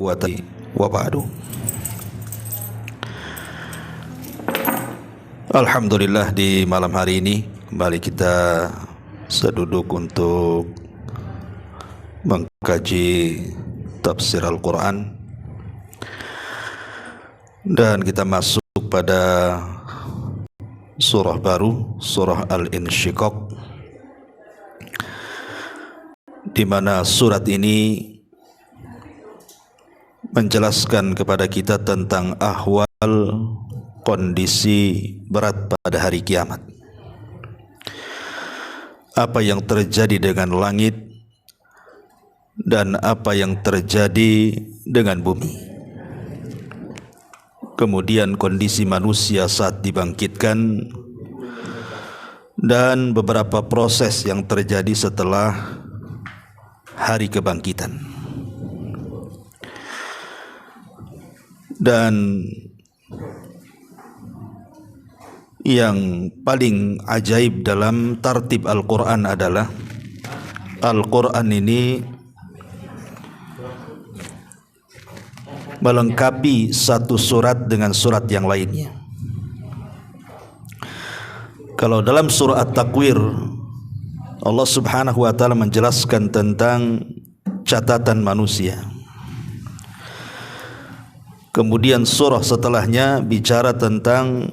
wa ta'ala wa ba'du. Alhamdulillah, di malam hari ini kembali kita seduduk untuk mengkaji tafsir Al-Quran, dan kita masuk pada surah baru, surah Al-Insyiqaq, di mana surat ini menjelaskan kepada kita tentang ahwal, kondisi berat pada hari kiamat. Apa yang terjadi dengan langit dan apa yang terjadi dengan bumi. Kemudian kondisi manusia saat dibangkitkan dan beberapa proses yang terjadi setelah hari kebangkitan. Dan yang paling ajaib dalam tartib Al-Quran adalah Al-Quran ini melengkapi satu surat dengan surat yang lainnya. Kalau dalam surah At-Takwir, Allah Subhanahu wa ta'ala menjelaskan tentang catatan manusia. Kemudian surah setelahnya bicara tentang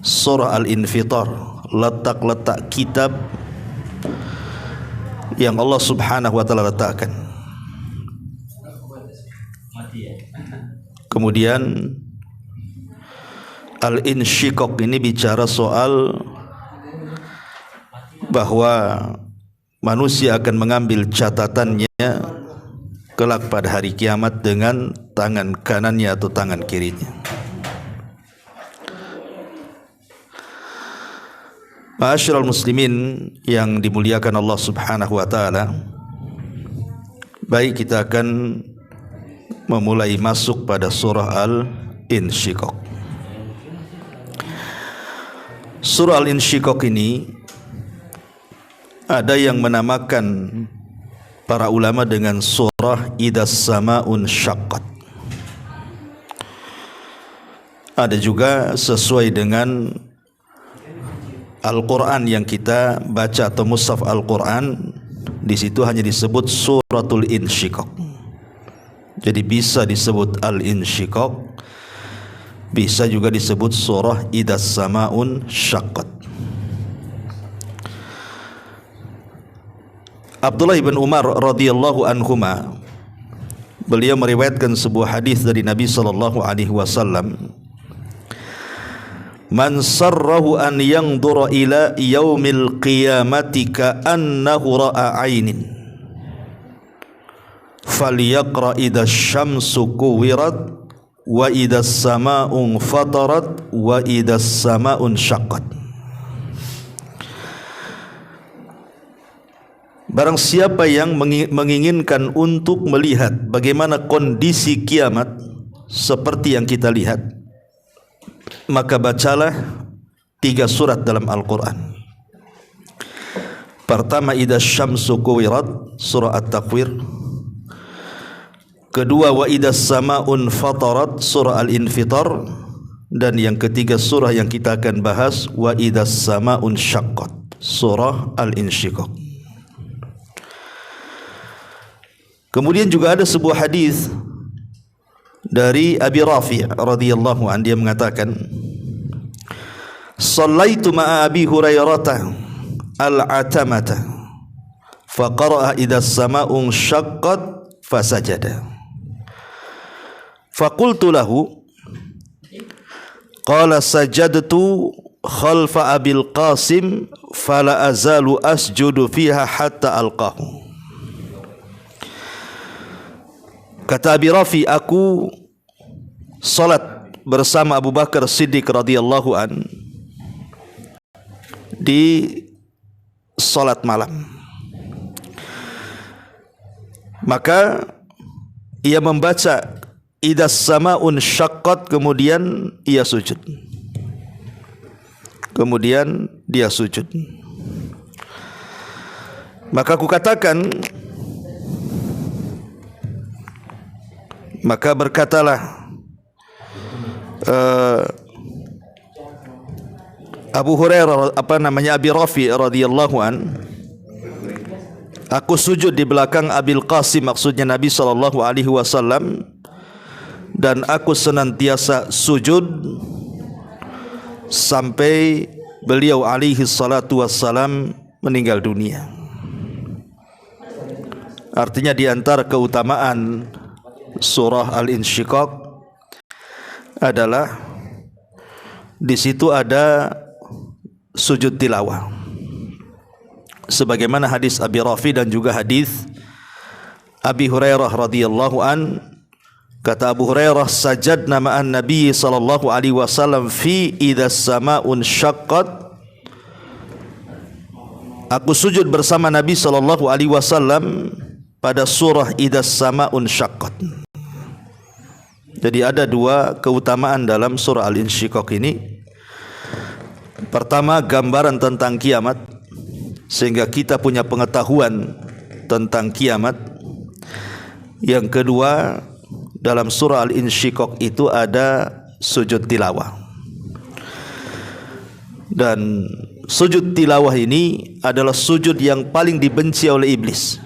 surah Al-Infitar, letak-letak kitab yang Allah Subhanahu wa ta'ala letakkan. Kemudian Al-Insyiqaq ini bicara soal bahwa manusia akan mengambil catatannya kelak pada hari kiamat dengan tangan kanannya atau tangan kirinya. Ma'asyiral muslimin yang dimuliakan Allah Subhanahu wa ta'ala, baik, kita akan memulai masuk pada surah Al-Insyiqaq. Surah Al-Insyiqaq ini ada yang menamakan para ulama dengan surah Idas Sama'un Syaqqat. Ada juga sesuai dengan Al-Quran yang kita baca atau mushaf Al-Quran, di situ hanya disebut suratul Insyiqaq. Jadi bisa disebut Al-Insyiqaq, bisa juga disebut surah Idas Sama'un Syaqqat. Abdullah bin Umar radhiyallahu anhuma, beliau meriwayatkan sebuah hadis dari Nabi sallallahu alaihi wasallam, "Man sarrahu an yanzura ila yaumil qiyamati ka'annahu ra'a 'ainin falyaqra idza syamsu kuwirat wa idza samaa'un fatarat wa idza samaa'un syaqqat." Barang siapa yang menginginkan untuk melihat bagaimana kondisi kiamat seperti yang kita lihat, maka bacalah 3 surat dalam Al-Quran. Pertama, Idza syamsu kuwirat, surah At-Takwir. Kedua, wa idza samaa'un fatarat, surah Al-Infitar. Dan yang ketiga, surah yang kita akan bahas, wa idza samaa'un syaqqat, surah Al-Insyiqaq. Kemudian juga ada sebuah hadis dari Abi Rafi' radhiyallahu anhu, dia mengatakan, "Shallaitu ma'a Abi Hurairah al-atamata faqara'a idza as-sama'u syaqqat fasajada. Faqultu lahu, qala sajadtu khalfa Abil Qasim fala azalu asjudu fiha hatta alqahu." Kata Abi Rafi, aku salat bersama Abu Bakar Siddiq radhiyallahu an di salat malam. Maka ia membaca Idas Sama'un Syaqqat, kemudian ia sujud. Kemudian dia sujud. Maka aku katakan, Maka berkatalah Abu Hurairah, Abi Rafi radhiyallahu an, aku sujud di belakang Abil Qasim, maksudnya Nabi sallallahu alaihi wasallam, dan aku senantiasa sujud sampai beliau alaihi salatu wassalam meninggal dunia. Artinya di antara keutamaan surah Al-Insyiqaq adalah di situ ada sujud tilawah. Sebagaimana hadis Abi Rafi dan juga hadis Abi Hurairah radhiyallahu an, kata Abu Hurairah, sajadna ma'an Nabi sallallahu alaihi wasallam fi idza sama'un syaqqat. Aku sujud bersama Nabi sallallahu alaihi wasallam pada surah idza sama'un syaqqat. Jadi ada dua keutamaan dalam surah Al-Insyiqaq ini. Pertama, gambaran tentang kiamat, sehingga kita punya pengetahuan tentang kiamat. Yang kedua, dalam surah Al-Insyiqaq itu ada sujud tilawah. Dan sujud tilawah ini adalah sujud yang paling dibenci oleh iblis.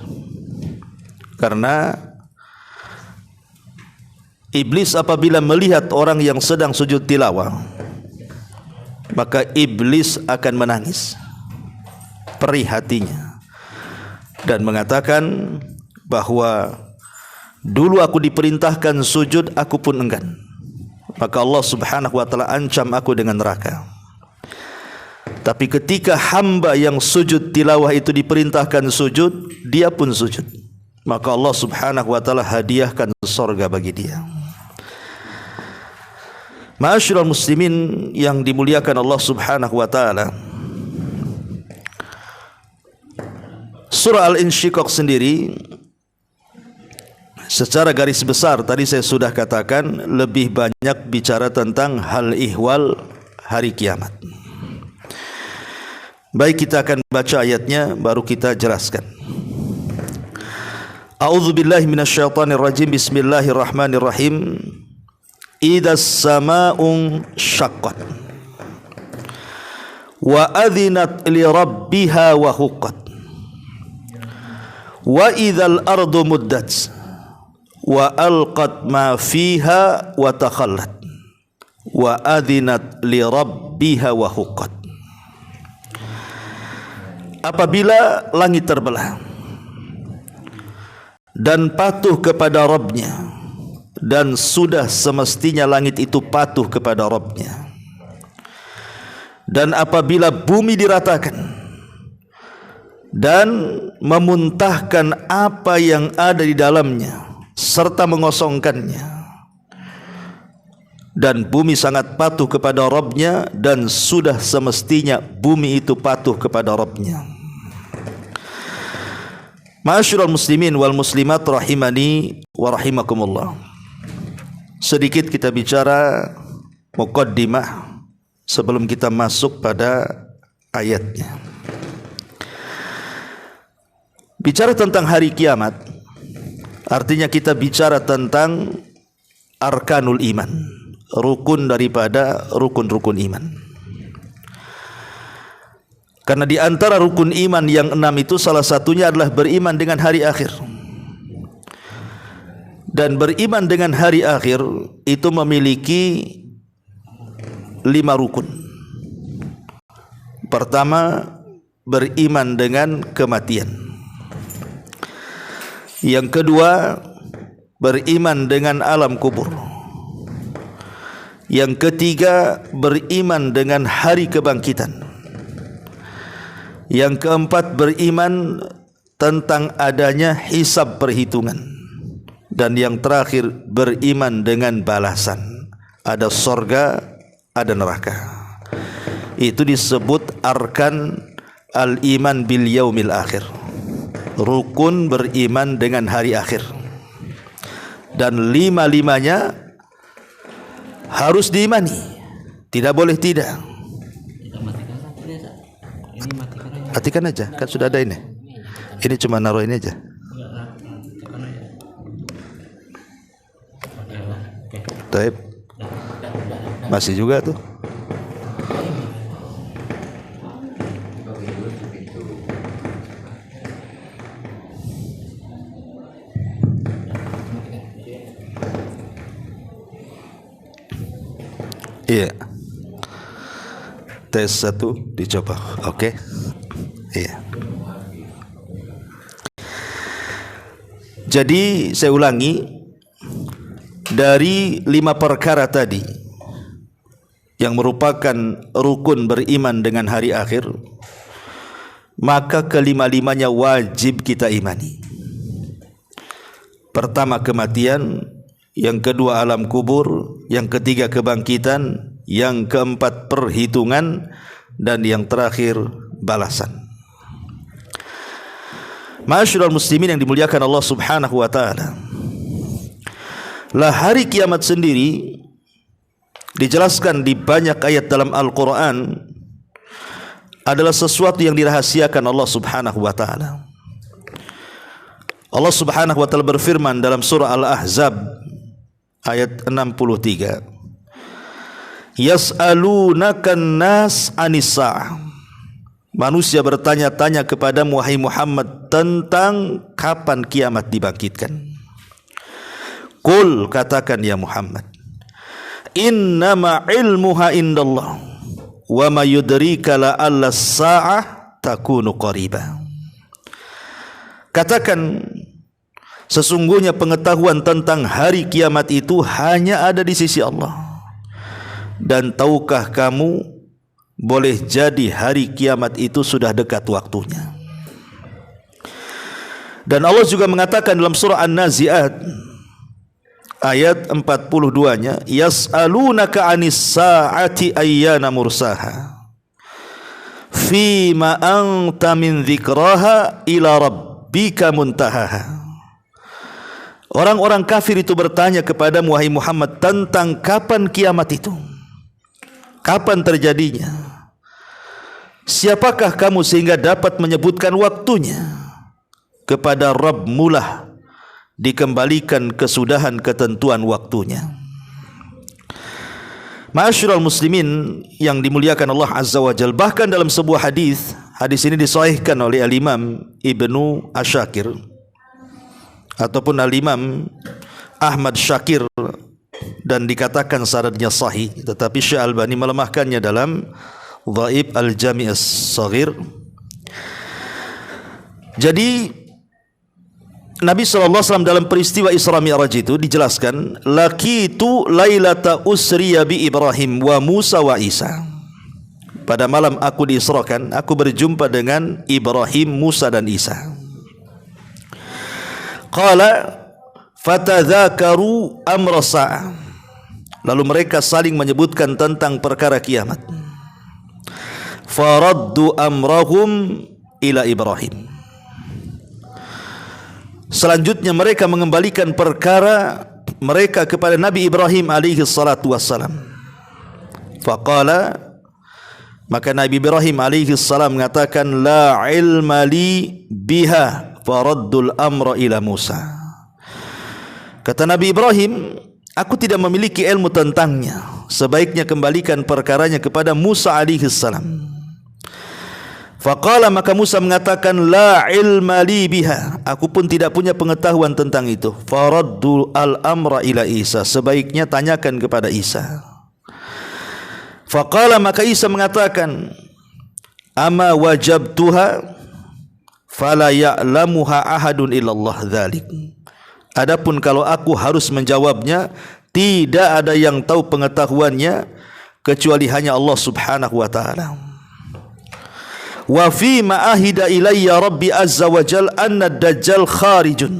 Karena iblis apabila melihat orang yang sedang sujud tilawah, maka iblis akan menangis perih hatinya dan mengatakan bahwa dulu aku diperintahkan sujud, aku pun enggan. Maka Allah subhanahu wa ta'ala ancam aku dengan neraka. Tapi ketika hamba yang sujud tilawah itu diperintahkan sujud, dia pun sujud. Maka Allah subhanahu wa ta'ala hadiahkan surga bagi dia. Ma'asyiral muslimin yang dimuliakan Allah subhanahu wa ta'ala, surah Al-Insyiqaq sendiri secara garis besar tadi saya sudah katakan lebih banyak bicara tentang hal ihwal hari kiamat. Baik, kita akan baca ayatnya baru kita jelaskan. A'udzubillahi minasyaitonir rajim. Bismillahirrahmanirrahim. Idzas samaa'un syaqqat wa adzinat li rabbiha wa huqqat wa idzal ardu muddat wa alqat ma fiha wa takhallat wa adzinat li rabbiha wa huqqat. Apabila langit terbelah dan patuh kepada Rabbnya, dan sudah semestinya langit itu patuh kepada Rabbnya, dan apabila bumi diratakan dan memuntahkan apa yang ada di dalamnya serta mengosongkannya, dan bumi sangat patuh kepada Rabbnya, dan sudah semestinya bumi itu patuh kepada Rabbnya. Ma'asyiral muslimin wal muslimat rahimani wa rahimakumullah. Sedikit kita bicara muqaddimah sebelum kita masuk pada ayatnya. Bicara tentang hari kiamat artinya kita bicara tentang arkanul iman, rukun daripada rukun-rukun iman. Karena di antara rukun iman yang 6 itu salah satunya adalah beriman dengan hari akhir. Dan beriman dengan hari akhir itu memiliki 5 rukun. Pertama, beriman dengan kematian. Yang kedua, beriman dengan alam kubur. Yang ketiga, beriman dengan hari kebangkitan. Yang keempat, beriman tentang adanya hisab perhitungan. Dan yang terakhir, beriman dengan balasan. Ada sorga, ada neraka. Itu disebut arkan al-iman bil yaumil akhir, rukun beriman dengan hari akhir. Dan 5-5-nya harus diimani, tidak boleh tidak. Matikan aja, kan sudah ada ini. Ini cuma naruh ini aja. Taib. Masih juga tuh. Iya. Tes 1 dicoba. Oke. Iya. Jadi saya ulangi, dari 5 perkara tadi yang merupakan rukun beriman dengan hari akhir, maka kelima-limanya wajib kita imani. Pertama kematian, yang kedua alam kubur, yang ketiga kebangkitan, yang keempat perhitungan, dan yang terakhir balasan. Ma'asyiral muslimin yang dimuliakan Allah Subhanahu wa taala, lah hari kiamat sendiri dijelaskan di banyak ayat dalam Al-Qur'an adalah sesuatu yang dirahasiakan Allah Subhanahu wa taala. Allah Subhanahu wa taala berfirman dalam surah Al-Ahzab ayat 63, Yas'alunakan nas anis sa'ah. Manusia bertanya-tanya kepadamu wahai Muhammad tentang kapan kiamat dibangkitkan. Qul, katakan ya Muhammad, innama ilmuha indallah wa ma yudrika la'alla as-sa'ah takunu qariba. Katakan, sesungguhnya pengetahuan tentang hari kiamat itu hanya ada di sisi Allah. Dan tahukah kamu, boleh jadi hari kiamat itu sudah dekat waktunya. Dan Allah juga mengatakan dalam surah An-Nazi'at ayat 42-nya, Yas'alunaka 'anis sa'ati ayyana mursaha fima anta min dzikraha ila rabbika muntahaha. Orang-orang kafir itu bertanya kepada wahai Muhammad tentang kapan kiamat itu, kapan terjadinya. Siapakah kamu sehingga dapat menyebutkan waktunya? Kepada Rabb-Mu lah dikembalikan kesudahan ketentuan waktunya. Ma'asyiral muslimin yang dimuliakan Allah Azza wa Jalla, bahkan dalam sebuah hadis ini disahihkan oleh Al-Imam Ibnu Asyakir ataupun Al-Imam Ahmad Syakir dan dikatakan sanadnya sahih, tetapi Syekh Albani melemahkannya dalam Dhaif Al-Jami' As-Saghir. Jadi Nabi SAW dalam peristiwa Isra Mi'raj itu dijelaskan, laqitu lailata usriya bi Ibrahim wa Musa wa Isa. Pada malam aku diisrakan, aku berjumpa dengan Ibrahim, Musa dan Isa. Qala fatadzakaru amra sa'ah. Lalu mereka saling menyebutkan tentang perkara kiamat. Faraddu amrahum ila Ibrahim. Selanjutnya mereka mengembalikan perkara mereka kepada Nabi Ibrahim alaihi salatu wassalam. Faqala, maka Nabi Ibrahim alaihi salam mengatakan, la ilma li biha faraddul amra ila Musa. Kata Nabi Ibrahim, aku tidak memiliki ilmu tentangnya, sebaiknya kembalikan perkaranya kepada Musa alaihi salam. Faqala, maka Musa mengatakan, la ilma li biha, aku pun tidak punya pengetahuan tentang itu. Faraddu al-amra ila Isa, sebaiknya tanyakan kepada Isa. Faqala, maka Isa mengatakan, ama wajabtuha fala ya'lamuha ahadun illallah dzalik. Adapun kalau aku harus menjawabnya, tidak ada yang tahu pengetahuannya kecuali hanya Allah Subhanahu wa taala. Wa fi ma ahida ilayya rabbi azza wa jal anna ad-dajjal kharijun.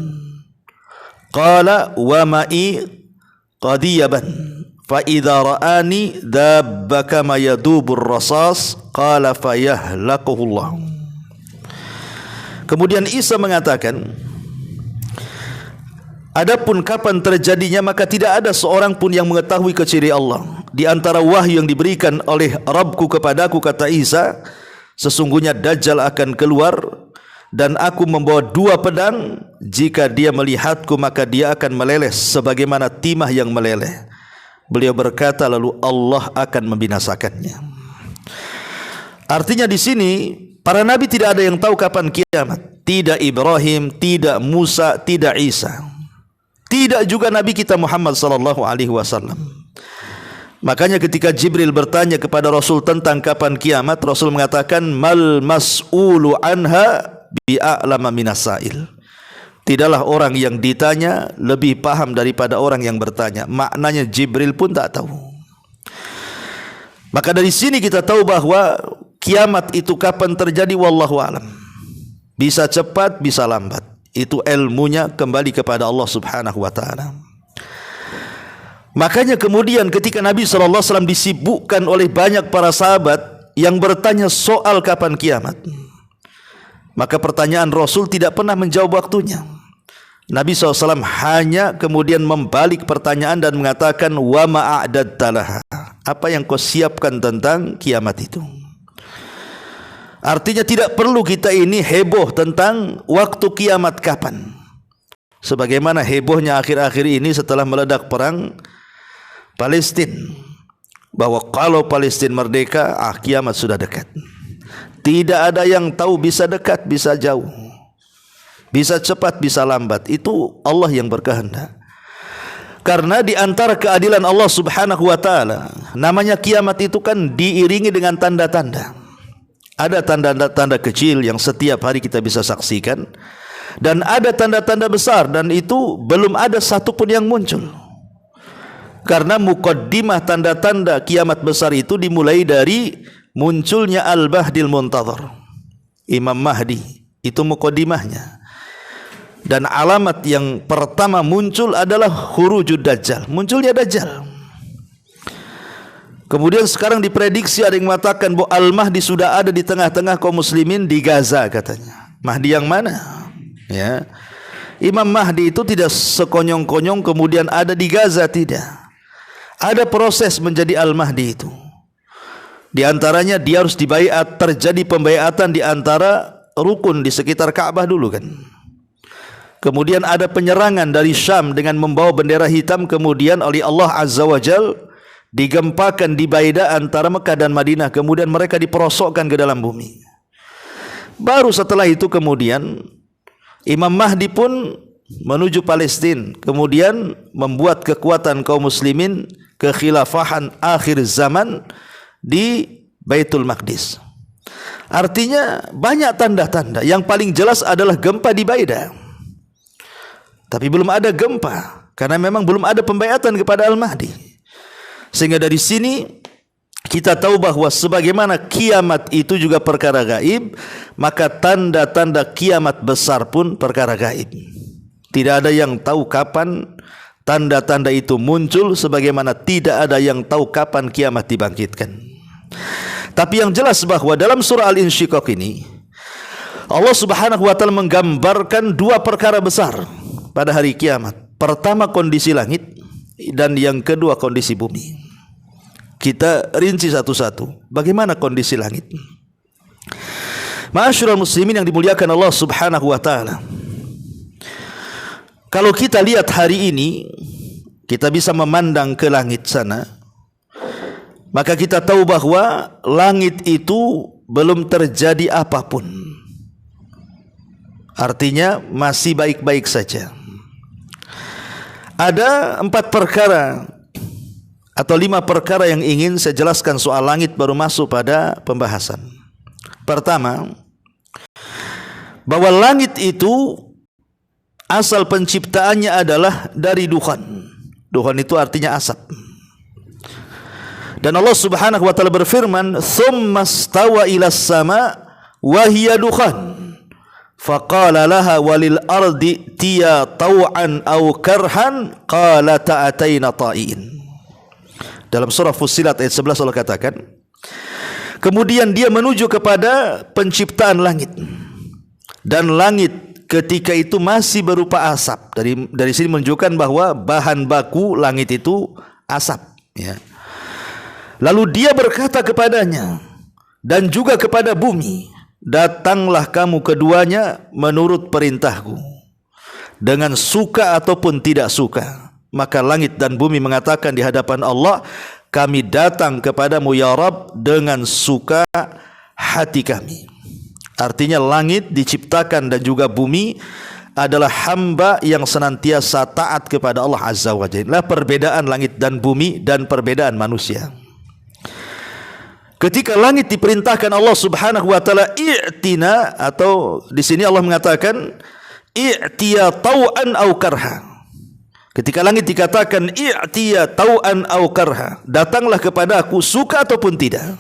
Qala wa ma'i qadiyaban fa idza ra'ani dabba kama yadubur rasas qala fayahlaquhu Allah. Kemudian Isa mengatakan, adapun kapan terjadinya maka tidak ada seorang pun yang mengetahui kecuali Allah. Di antara wahyu yang diberikan oleh Rabbku kepadaku, kata Isa, sesungguhnya Dajjal akan keluar dan aku membawa 2 pedang. Jika dia melihatku maka dia akan meleleh sebagaimana timah yang meleleh. Beliau berkata lalu Allah akan membinasakannya. Artinya di sini para nabi tidak ada yang tahu kapan kiamat. Tidak Ibrahim, tidak Musa, tidak Isa. Tidak juga Nabi kita Muhammad sallallahu alaihi wasallam. Makanya ketika Jibril bertanya kepada Rasul tentang kapan kiamat, Rasul mengatakan mal mas'ulu anha bi'a'lama minasail. Tidaklah orang yang ditanya lebih paham daripada orang yang bertanya. Maknanya Jibril pun tak tahu. Maka dari sini kita tahu bahwa kiamat itu kapan terjadi wallahu alam. Bisa cepat, bisa lambat. Itu ilmunya kembali kepada Allah Subhanahu wa taala. Makanya kemudian ketika Nabi SAW disibukkan oleh banyak para sahabat yang bertanya soal kapan kiamat, maka pertanyaan Rasul tidak pernah menjawab waktunya. Nabi SAW hanya kemudian membalik pertanyaan dan mengatakan wa ma'a'dadta laha. Apa yang kau siapkan tentang kiamat itu? Artinya tidak perlu kita ini heboh tentang waktu kiamat kapan. Sebagaimana hebohnya akhir-akhir ini setelah meledak perang Palestina, bahwa kalau Palestina merdeka, kiamat sudah dekat. Tidak ada yang tahu, bisa dekat, bisa jauh, bisa cepat, bisa lambat. Itu Allah yang berkehendak. Karena di antara keadilan Allah Subhanahu wa taala, namanya kiamat itu kan diiringi dengan tanda-tanda. Ada tanda-tanda kecil yang setiap hari kita bisa saksikan, dan ada tanda-tanda besar, dan itu belum ada satupun yang muncul. Karena muqaddimah tanda-tanda kiamat besar itu dimulai dari munculnya Al-Mahdil Muntadhar, Imam Mahdi. Itu muqaddimahnya. Dan alamat yang pertama muncul adalah khurujud Dajjal, munculnya Dajjal. Kemudian sekarang diprediksi, ada yang mengatakan bahwa Al-Mahdi sudah ada di tengah-tengah kaum muslimin di Gaza katanya. Mahdi yang mana? Ya. Imam Mahdi itu tidak sekonyong-konyong kemudian ada di Gaza, tidak. Ada proses menjadi Al-Mahdi itu. Di antaranya dia harus dibaiat, terjadi pembaiatan di antara rukun di sekitar Ka'bah dulu kan. Kemudian ada penyerangan dari Syam dengan membawa bendera hitam, kemudian oleh Allah Azza wa Jal digempakan di Baida antara Mekah dan Madinah, kemudian mereka diperosokkan ke dalam bumi. Baru setelah itu kemudian Imam Mahdi pun menuju Palestina, kemudian membuat kekuatan kaum muslimin kekhilafahan akhir zaman di Baitul Maqdis. Artinya banyak tanda-tanda. Yang paling jelas adalah gempa di Baida. Tapi belum ada gempa karena memang belum ada pembaiatan kepada Al-Mahdi. Sehingga dari sini kita tahu bahwa sebagaimana kiamat itu juga perkara gaib, maka tanda-tanda kiamat besar pun perkara gaib. Tidak ada yang tahu kapan tanda-tanda itu muncul, sebagaimana tidak ada yang tahu kapan kiamat dibangkitkan. Tapi yang jelas bahwa dalam surah Al-Insyiqaq ini Allah Subhanahu wa taala menggambarkan dua perkara besar pada hari kiamat. Pertama kondisi langit, dan yang kedua kondisi bumi. Kita rinci satu-satu. Bagaimana kondisi langit? Ma'asyiral muslimin yang dimuliakan Allah Subhanahu wa taala. Kalau kita lihat hari ini, kita bisa memandang ke langit sana, maka kita tahu bahwa langit itu belum terjadi apapun. Artinya masih baik-baik saja. Ada 4 perkara atau 5 perkara yang ingin saya jelaskan soal langit, baru masuk pada pembahasan. Pertama, bahwa langit itu asal penciptaannya adalah dari dukhan. Dukhan itu artinya asap. Dan Allah Subhanahu wa taala berfirman, "Tsumma stawa ilas sama wa hiya dukhan. Faqala laha walil ardi tiya taw'an aw karhan qalata ataina ta'in." Dalam surah Fussilat ayat 11 Allah katakan, kemudian dia menuju kepada penciptaan langit. Dan langit ketika itu masih berupa asap. Dari sini menunjukkan bahwa bahan baku langit itu asap, ya. Lalu dia berkata kepadanya dan juga kepada bumi, datanglah kamu keduanya menurut perintahku, dengan suka ataupun tidak suka. maka langit dan bumi mengatakan di hadapan Allah, kami datang kepadamu ya Rabb dengan suka hati kami. Artinya langit diciptakan dan juga bumi adalah hamba yang senantiasa taat kepada Allah Azza wa Jalla. Perbedaan langit dan bumi dan perbedaan manusia. Ketika langit diperintahkan Allah Subhanahu wa taala i'tina, atau di sini Allah mengatakan i'tiya tau'an au karha. Ketika langit dikatakan i'tiya tau'an au karha, datanglah kepada aku suka ataupun tidak,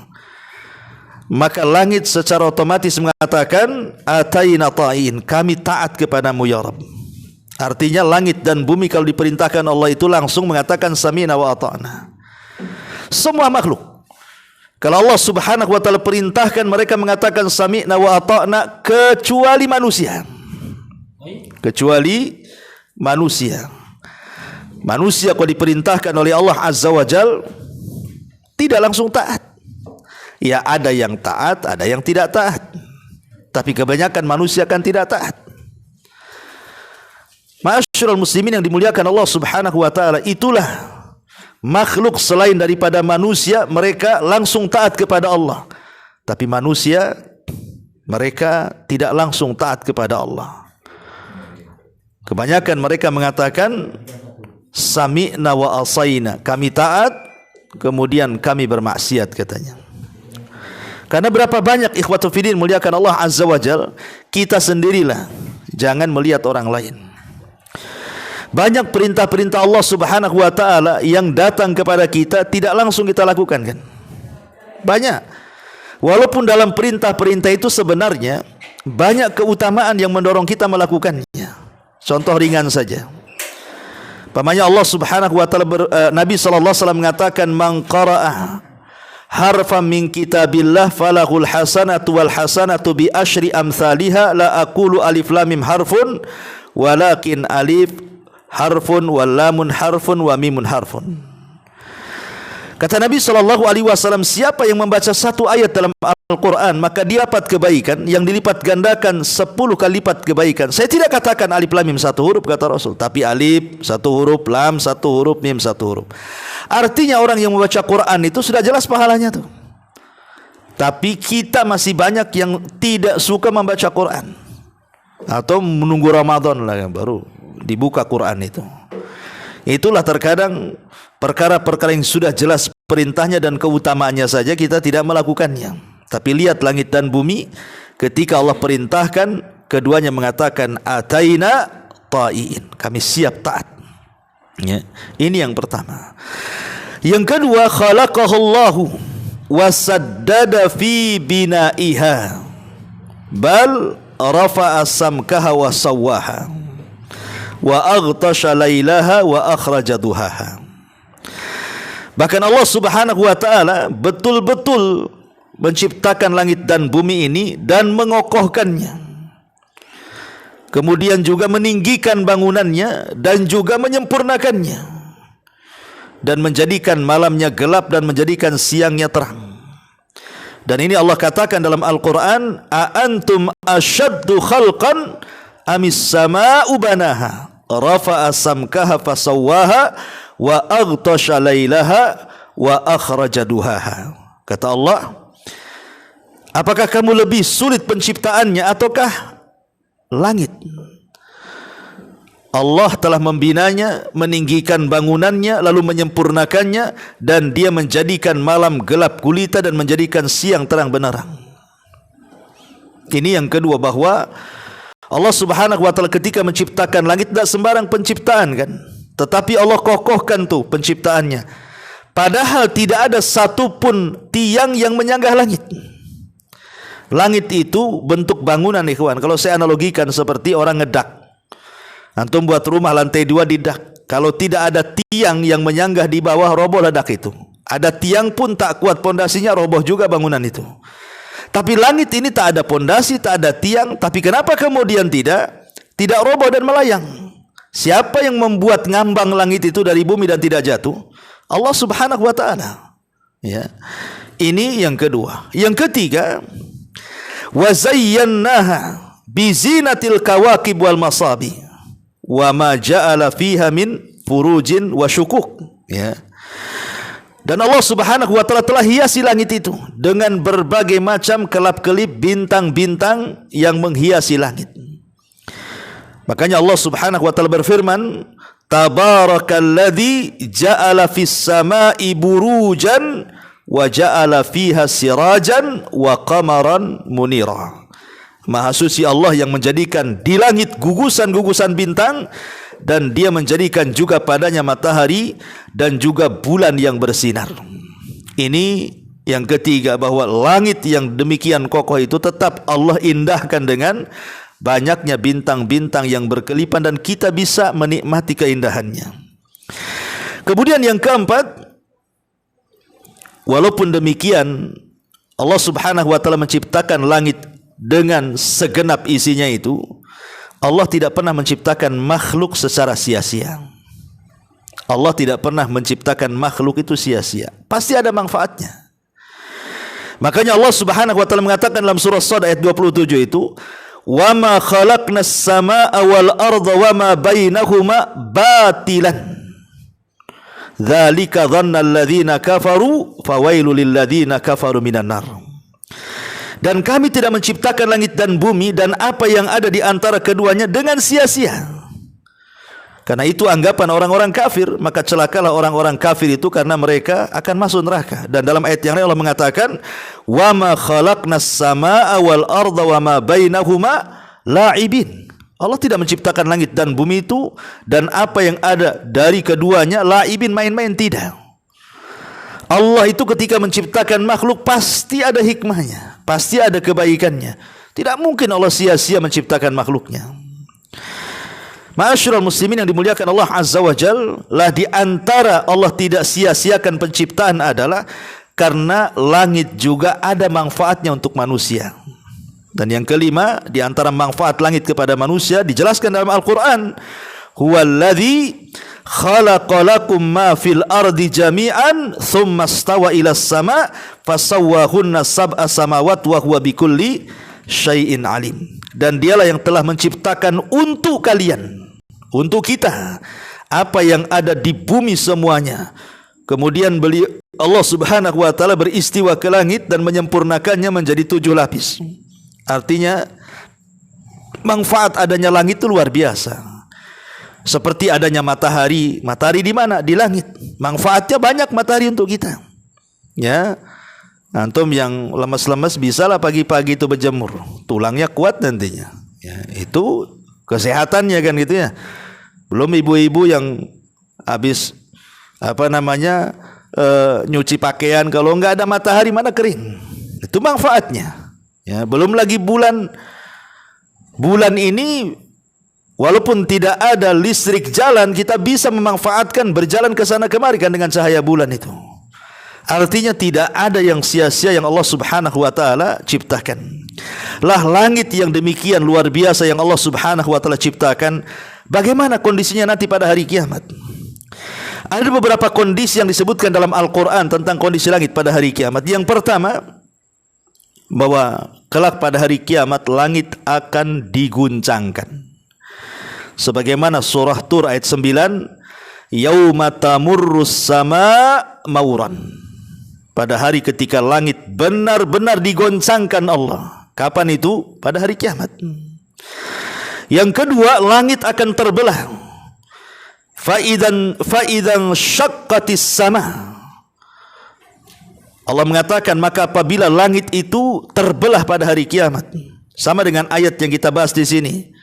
maka langit secara otomatis mengatakan ataina ta'in, kami taat kepadamu ya Rabb. Artinya langit dan bumi kalau diperintahkan Allah itu langsung mengatakan sami'na wa ata'na. Semua makhluk, kalau Allah Subhanahu wa taala perintahkan, mereka mengatakan sami'na wa ata'na, kecuali manusia. Kecuali manusia. Manusia kalau diperintahkan oleh Allah Azza wa Jal tidak langsung taat. Ya, ada yang taat, ada yang tidak taat. Tapi kebanyakan manusia kan tidak taat. Ma'asyiral muslimin yang dimuliakan Allah Subhanahu wa taala, itulah makhluk selain daripada manusia, mereka langsung taat kepada Allah. Tapi manusia, mereka tidak langsung taat kepada Allah. Kebanyakan mereka mengatakan sami'na wa asaina, kami taat, kemudian kami bermaksiat katanya. Karena berapa banyak ikhwatu fiddin muliakan Allah Azza wa Jal, kita sendirilah, jangan melihat orang lain. Banyak perintah-perintah Allah Subhanahu wa taala yang datang kepada kita tidak langsung kita lakukan kan? Banyak. Walaupun dalam perintah-perintah itu sebenarnya banyak keutamaan yang mendorong kita melakukannya. Contoh ringan saja. Pamannya Allah Subhanahu wa taala, Nabi sallallahu alaihi wasallam mengatakan, "Man qara'a harfan min kitabillah falahul hasanatu wal hasanatu bi asyri amsalihha, la aqulu alif lam mim harfun walakin alif harfun wal lamun harfun wa mimun harfun." Kata Nabi sallallahu alaihi wasallam, siapa yang membaca satu ayat dalam Al-Quran, maka dia dapat kebaikan yang dilipat gandakan 10 kali lipat kebaikan. Saya tidak katakan alif lam mim satu huruf kata Rasul, tapi alif satu huruf, lam satu huruf, mim satu huruf. Artinya orang yang membaca Quran itu sudah jelas pahalanya tuh. Tapi kita masih banyak yang tidak suka membaca Quran, atau menunggu Ramadan lah yang baru dibuka Quran itu. Itulah terkadang perkara-perkara yang sudah jelas perintahnya dan keutamaannya saja kita tidak melakukannya. Tapi lihat langit dan bumi, ketika Allah perintahkan, keduanya mengatakan ataina ta'in, kami siap taat. Ya, ini yang pertama. Yang kedua, khalaqahullahu wasaddada fi binaiha bal rafa'a samkaha wa sawwaha wa aghtasha lailaha wa akhraja duhaha. Bahkan Allah Subhanahu wa taala betul-betul menciptakan langit dan bumi ini dan mengokohkannya. Kemudian juga meninggikan bangunannya dan juga menyempurnakannya, dan menjadikan malamnya gelap dan menjadikan siangnya terang. Dan ini Allah katakan dalam Al-Quran, a antum asyaddu khalqan amis sama'u banaha rafa'a samkaha fasawwaha wa aghtasha lailaha wa akhraja duhaha. Kata Allah, apakah kamu lebih sulit penciptaannya ataukah langit? Allah telah membinanya, meninggikan bangunannya, lalu menyempurnakannya, dan dia menjadikan malam gelap gulita dan menjadikan siang terang benderang. Ini yang kedua, bahwa Allah Subhanahu wa taala ketika menciptakan langit tidak sembarang penciptaan kan, tetapi Allah kokohkan tuh penciptaannya. Padahal tidak ada satupun tiang yang menyanggah langit. Langit itu bentuk bangunan ikhwan. Kalau saya analogikan seperti orang ngedak. Antum buat rumah lantai 2 di dak. Kalau tidak ada tiang yang menyanggah di bawah, roboh dak itu. Ada tiang pun tak kuat pondasinya, roboh juga bangunan itu. Tapi langit ini tak ada pondasi, tak ada tiang. Tapi kenapa kemudian tidak roboh dan melayang? Siapa yang membuat ngambang langit itu dari bumi dan tidak jatuh? Allah Subhanahu wa taala. Ya. Ini yang kedua. Yang ketiga, wa zayyannaha bi zinatil kawakib wal masabi wa ma ja'ala fiha min burujin wa syukuk, ya. Dan Allah Subhanahu wa taala telah hiasi langit itu dengan berbagai macam kelap-kelip bintang-bintang yang menghiasi langit. Makanya Allah Subhanahu wa taala berfirman, Tabarakalladzi ja'ala fis sama'i burujan wa ja'ala fiha sirajan wa qamaran munira. Maha suci Allah yang menjadikan di langit gugusan-gugusan bintang, dan dia menjadikan juga padanya matahari dan juga bulan yang bersinar. Ini yang ketiga, bahwa langit yang demikian kokoh itu tetap Allah indahkan dengan banyaknya bintang-bintang yang berkelipan, dan kita bisa menikmati keindahannya. Kemudian yang keempat, walaupun demikian Allah Subhanahu wa taala menciptakan langit dengan segenap isinya itu, Allah tidak pernah menciptakan makhluk secara sia-sia. Allah tidak pernah menciptakan makhluk itu sia-sia. Pasti ada manfaatnya. Makanya Allah Subhanahu wa taala mengatakan dalam surah Shad ayat 27 itu, "Wa ma khalaqnas samaa'a wal arda wa ma bainahuma batilan. Dzalika dhanna alladziina kafaru fawailul lil ladziina kafaru minan nar." Dan kami tidak menciptakan langit dan bumi dan apa yang ada di antara keduanya dengan sia-sia. Karena itu anggapan orang-orang kafir, maka celakalah orang-orang kafir itu karena mereka akan masuk neraka. Dan dalam ayat yang lain Allah mengatakan, "Wa ma khalaqnas samaa'a wal arda wa ma bainahuma la'ibin." Allah tidak menciptakan langit dan bumi itu dan apa yang ada dari keduanya la'ibin, main-main, tidak. Allah itu ketika menciptakan makhluk pasti ada hikmahnya, pasti ada kebaikannya. Tidak mungkin Allah sia-sia menciptakan makhluknya. Ma'asyiral muslimin yang dimuliakan Allah Azza wa Jalla, lah di antara Allah tidak sia-siakan penciptaan adalah karena langit juga ada manfaatnya untuk manusia. Dan yang kelima, di antara manfaat langit kepada manusia dijelaskan dalam Al-Qur'an, huwallazi khalaqa lakum ma fil ardi jami'an thumma istawa ila as-sama' fasawwahunna sab'a samawat wa huwa bikulli syai'in alim. Dan dialah yang telah menciptakan untuk kalian, untuk kita, apa yang ada di bumi semuanya. Kemudian Allah Subhanahu wa taala beristiwa ke langit dan menyempurnakannya menjadi 7 lapis. Artinya manfaat adanya langit itu luar biasa. Seperti adanya matahari. Matahari di mana? Di langit. Manfaatnya banyak matahari untuk kita. Ya, antum yang lemas-lemas bisalah pagi-pagi itu berjemur. Tulangnya kuat nantinya. Ya, itu kesehatannya kan gitu ya. Belum ibu-ibu yang habis nyuci pakaian, kalau enggak ada matahari mana kering. Itu manfaatnya. Ya, belum lagi bulan ini walaupun tidak ada listrik jalan, kita bisa memanfaatkan berjalan ke sana kemari kan dengan cahaya bulan itu. Artinya tidak ada yang sia-sia yang Allah Subhanahu wa taala ciptakan. Lah langit yang demikian luar biasa yang Allah Subhanahu wa taala ciptakan, bagaimana kondisinya nanti pada hari kiamat? Ada beberapa kondisi yang disebutkan dalam Al-Qur'an tentang kondisi langit pada hari kiamat. Yang pertama, bahwa kelak pada hari kiamat langit akan diguncangkan. Sebagaimana surah Tur ayat 9, yauma tamurrus sama mauran. Pada hari ketika langit benar-benar digoncangkan Allah. Kapan itu? Pada hari kiamat. Yang kedua, langit akan terbelah. Faidan syaqqatis sama. Allah mengatakan, maka apabila langit itu terbelah pada hari kiamat, sama dengan ayat yang kita bahas di sini,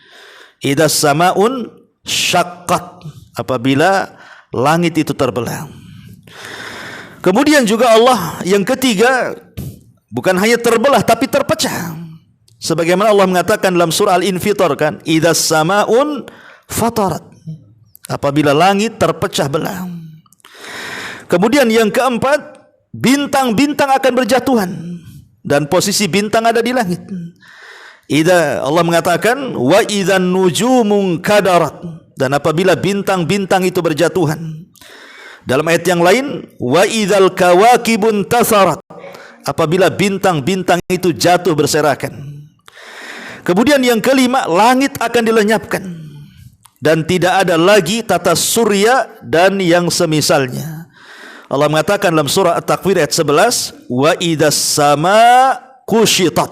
idas samaun syaqqat, apabila langit itu terbelah. Kemudian juga Allah yang ketiga, bukan hanya terbelah tapi terpecah. Sebagaimana Allah mengatakan dalam surah Al-Infitar kan, idas samaun fatarat, apabila langit terpecah belah. Kemudian yang keempat, bintang-bintang akan berjatuhan dan posisi bintang ada di langit. Allah mengatakan wa idzan nujumun kadarat, dan apabila bintang-bintang itu berjatuhan. Dalam ayat yang lain, wa idzal kawakibun tasarat, apabila bintang-bintang itu jatuh berserakan. Kemudian yang kelima, langit akan dilenyapkan. dan tidak ada lagi tata surya dan yang semisalnya. Allah mengatakan dalam surah At-Takwir ayat 11, wa idas sama kushitat,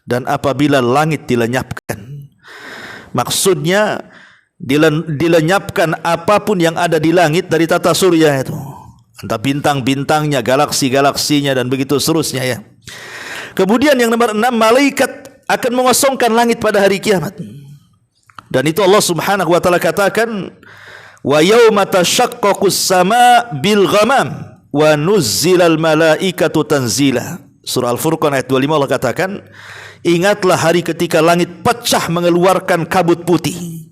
dan apabila langit dilenyapkan. Maksudnya dilenyapkan apapun yang ada di langit dari tata surya itu, entah bintang-bintangnya, galaksi-galaksinya, dan begitu seterusnya ya. Kemudian yang nomor 6, malaikat akan mengosongkan langit pada hari kiamat. Dan itu Allah Subhanahu wa taala katakan, wa yauma tashaqqaqus sama bil ghamam wa nuzzilal malaikatu tanzila. Surah Al-Furqan ayat 25 Allah katakan, ingatlah hari ketika langit pecah mengeluarkan kabut putih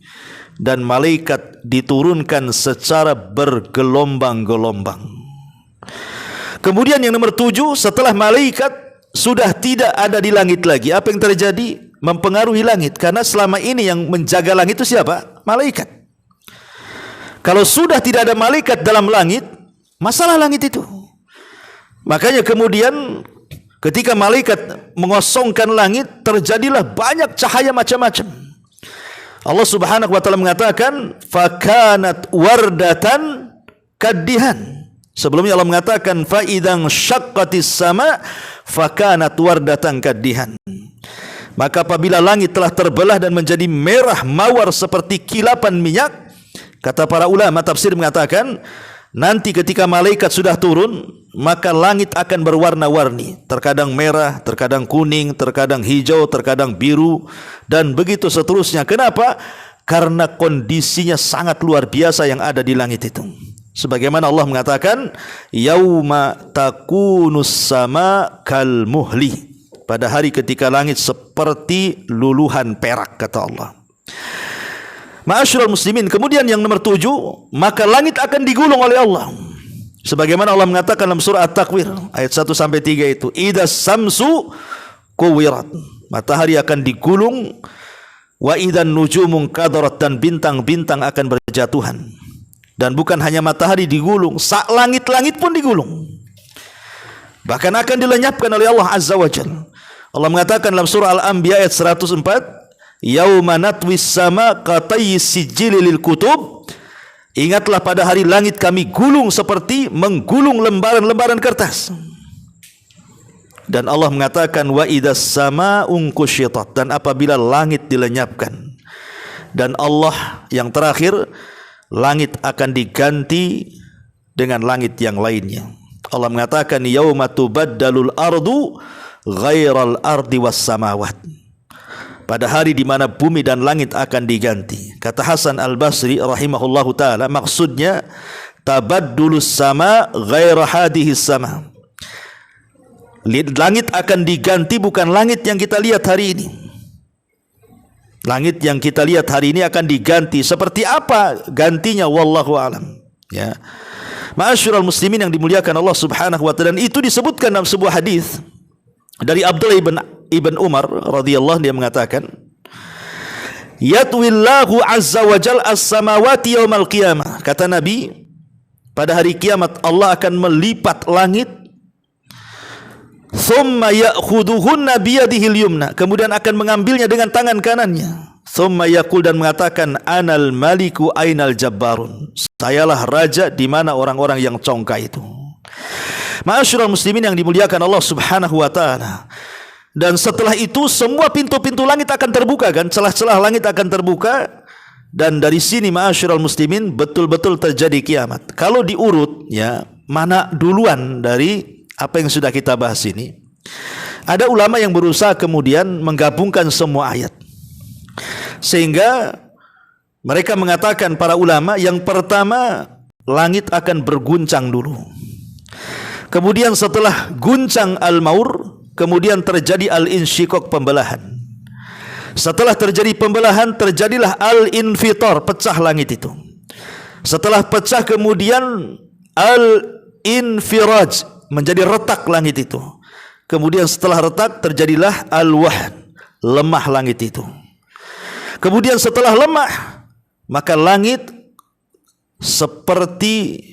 dan malaikat diturunkan secara bergelombang-gelombang. Kemudian yang nomor 7, setelah malaikat sudah tidak ada di langit lagi, apa yang terjadi? Mempengaruhi langit, karena selama ini yang menjaga langit itu siapa? Malaikat. Kalau sudah tidak ada malaikat dalam langit, masalah langit itu. Makanya kemudian ketika malaikat mengosongkan langit, terjadilah banyak cahaya macam-macam. Allah Subhanahu wa taala mengatakan, fakanat wardatan kaddihan. Sebelumnya Allah mengatakan, fa idzan syaqqatis sama fakanat wardatan kaddihan. Maka apabila langit telah terbelah dan menjadi merah mawar seperti kilapan minyak, kata para ulama tafsir mengatakan, nanti ketika malaikat sudah turun, maka langit akan berwarna-warni, terkadang merah, terkadang kuning, terkadang hijau, terkadang biru, dan begitu seterusnya. Kenapa? Karena kondisinya sangat luar biasa yang ada di langit itu. Sebagaimana Allah mengatakan, yauma takunus sama kal muhli, pada hari ketika langit seperti luluhan perak, kata Allah. Ma'asyiral muslimin, kemudian yang nomor 7, maka langit akan digulung oleh Allah. Sebagaimana Allah mengatakan dalam surah At-Takwir ayat 1 sampai 3 itu, idas samsu kuwirat, matahari akan digulung, wa idan nujumun kadarat, dan bintang-bintang akan berjatuhan. Dan bukan hanya matahari digulung, langit-langit pun digulung. Bahkan akan dilenyapkan oleh Allah Azza wa Jalla. Allah mengatakan dalam surah Al-Anbiya ayat 104, yauma natwis sama qatayis sijili lil kutub, ingatlah pada hari langit kami gulung seperti menggulung lembaran-lembaran kertas. Dan Allah mengatakan, wa idas sama ungkusyitat, dan apabila langit dilenyapkan. Dan Allah yang terakhir, langit akan diganti dengan langit yang lainnya. Allah mengatakan, yauma tubaddalul ardu ghairal ardi was samawat, pada hari di mana bumi dan langit akan diganti. Kata Hasan Al-Basri rahimahullahu taala, maksudnya tabaddulus sama ghaira hadhihi sama. Langit akan diganti bukan langit yang kita lihat hari ini. Langit yang kita lihat hari ini akan diganti. Seperti apa gantinya? Wallahu alam. Ya. Ma'asyiral muslimin yang dimuliakan Allah Subhanahu wa taala, dan itu disebutkan dalam sebuah hadis dari Abdullah ibn Umar radhiyallahu, dia mengatakan, yatwillahu azza wa jalla as-samawati yaumal qiyamah. Kata Nabi, pada hari kiamat Allah akan melipat langit, thumma ya'khuduhunna biyadihil yumna, kemudian akan mengambilnya dengan tangan kanannya, thumma yaqul, dan mengatakan, anal maliku ainal jabbarun, sayalah raja, di mana orang-orang yang congkak itu. Ma'asyiral muslimin yang dimuliakan Allah Subhanahu wa taala. Dan setelah itu semua pintu-pintu langit akan terbuka, kan? Celah-celah langit akan terbuka. Dan dari sini ma'asyiral muslimin betul-betul terjadi kiamat. Kalau diurut ya, mana duluan dari apa yang sudah kita bahas ini? Ada ulama yang berusaha kemudian menggabungkan semua ayat. Sehingga mereka mengatakan, para ulama, yang pertama langit akan berguncang dulu. Kemudian setelah guncang al-maur, kemudian terjadi al-insyiqaq, pembelahan. Setelah terjadi pembelahan, terjadilah al-infitar, pecah langit itu. Setelah pecah kemudian al-infiraj, menjadi retak langit itu. Kemudian setelah retak terjadilah al-wahn, lemah langit itu. Kemudian setelah lemah, maka langit seperti